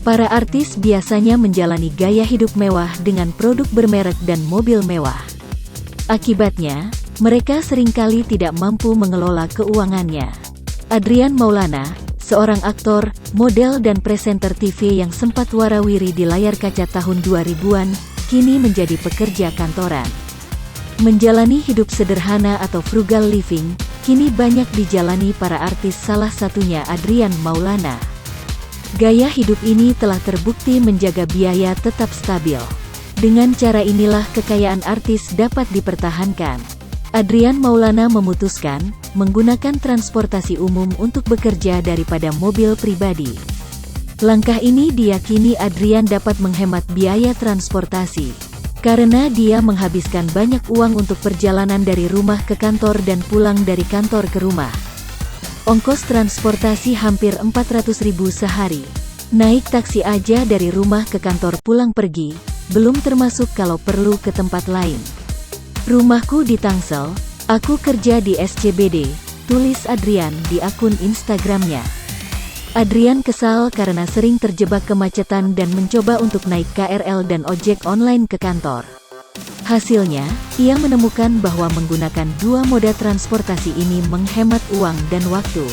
Para artis biasanya menjalani gaya hidup mewah dengan produk bermerek dan mobil mewah. Akibatnya, mereka seringkali tidak mampu mengelola keuangannya. Adrian Maulana, seorang aktor, model dan presenter TV yang sempat warawiri di layar kaca tahun 2000-an, kini menjadi pekerja kantoran. Menjalani hidup sederhana atau frugal living, kini banyak dijalani para artis, salah satunya Adrian Maulana. Gaya hidup ini telah terbukti menjaga biaya tetap stabil. Dengan cara inilah kekayaan artis dapat dipertahankan. Adrian Maulana memutuskan menggunakan transportasi umum untuk bekerja daripada mobil pribadi. Langkah ini diyakini Adrian dapat menghemat biaya transportasi, karena dia menghabiskan banyak uang untuk perjalanan dari rumah ke kantor dan pulang dari kantor ke rumah. Ongkos transportasi hampir 400.000 sehari. Naik taksi aja dari rumah ke kantor pulang pergi, belum termasuk kalau perlu ke tempat lain. Rumahku di Tangsel, aku kerja di SCBD, tulis Adrian di akun Instagramnya. Adrian kesal karena sering terjebak kemacetan dan mencoba untuk naik KRL dan ojek online ke kantor. Hasilnya, ia menemukan bahwa menggunakan dua moda transportasi ini menghemat uang dan waktu.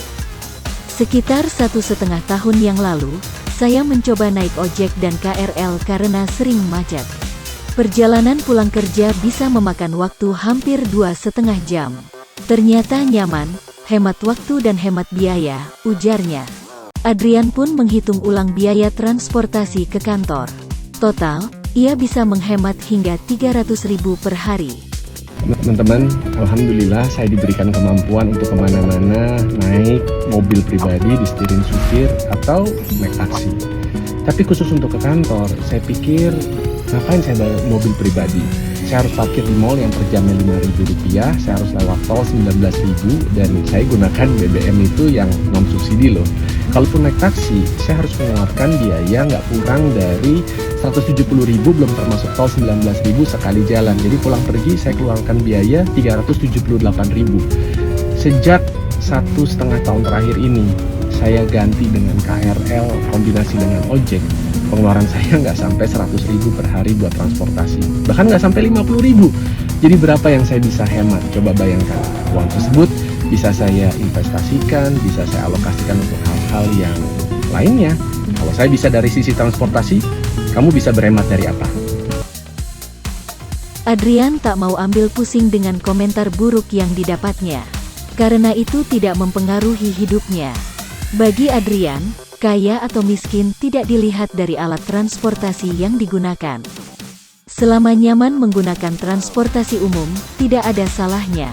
Sekitar 1,5 tahun yang lalu, saya mencoba naik ojek dan KRL karena sering macet. Perjalanan pulang kerja bisa memakan waktu hampir 2,5 jam. Ternyata nyaman, hemat waktu dan hemat biaya, ujarnya. Adrian pun menghitung ulang biaya transportasi ke kantor. Total, ia bisa menghemat hingga 300.000 per hari. Teman-teman, alhamdulillah saya diberikan kemampuan untuk kemana-mana naik mobil pribadi, disetirin supir, atau naik taksi. Tapi khusus untuk ke kantor, saya pikir ngapain saya bawa mobil pribadi? Saya harus parkir di mall yang per jamnya Rp5.000, saya harus lewat tol 19.000, dan saya gunakan BBM itu yang non-subsidi loh. Kalaupun naik taksi, saya harus mengeluarkan biaya nggak kurang dari 170.000, belum termasuk tol 19.000 sekali jalan. Jadi pulang pergi saya keluarkan biaya 378.000. Sejak 1,5 tahun terakhir ini, saya ganti dengan KRL kombinasi dengan ojek. Pengeluaran saya nggak sampai 100.000 per hari buat transportasi. Bahkan nggak sampai 50.000. Jadi berapa yang saya bisa hemat? Coba bayangkan. Uang tersebut bisa saya investasikan, bisa saya alokasikan untuk hal-hal yang lainnya. Kalau saya bisa dari sisi transportasi, kamu bisa berhemat dari apa? Adrian tak mau ambil pusing dengan komentar buruk yang didapatnya, karena itu tidak mempengaruhi hidupnya. Bagi Adrian, kaya atau miskin tidak dilihat dari alat transportasi yang digunakan. Selama nyaman menggunakan transportasi umum, tidak ada salahnya.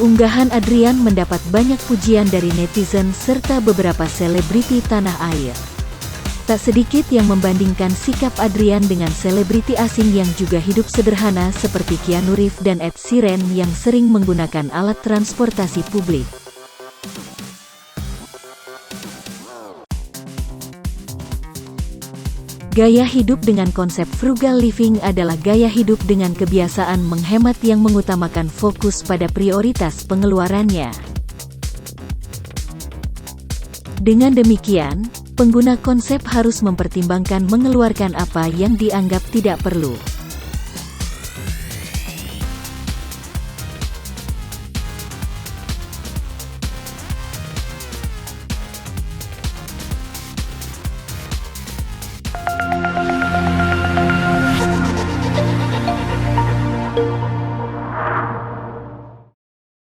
Unggahan Adrian mendapat banyak pujian dari netizen serta beberapa selebriti tanah air. Tak sedikit yang membandingkan sikap Adrian dengan selebriti asing yang juga hidup sederhana seperti Keanu Reeves dan Ed Sheeran yang sering menggunakan alat transportasi publik. Gaya hidup dengan konsep frugal living adalah gaya hidup dengan kebiasaan menghemat yang mengutamakan fokus pada prioritas pengeluarannya. Dengan demikian, pengguna konsep harus mempertimbangkan mengeluarkan apa yang dianggap tidak perlu.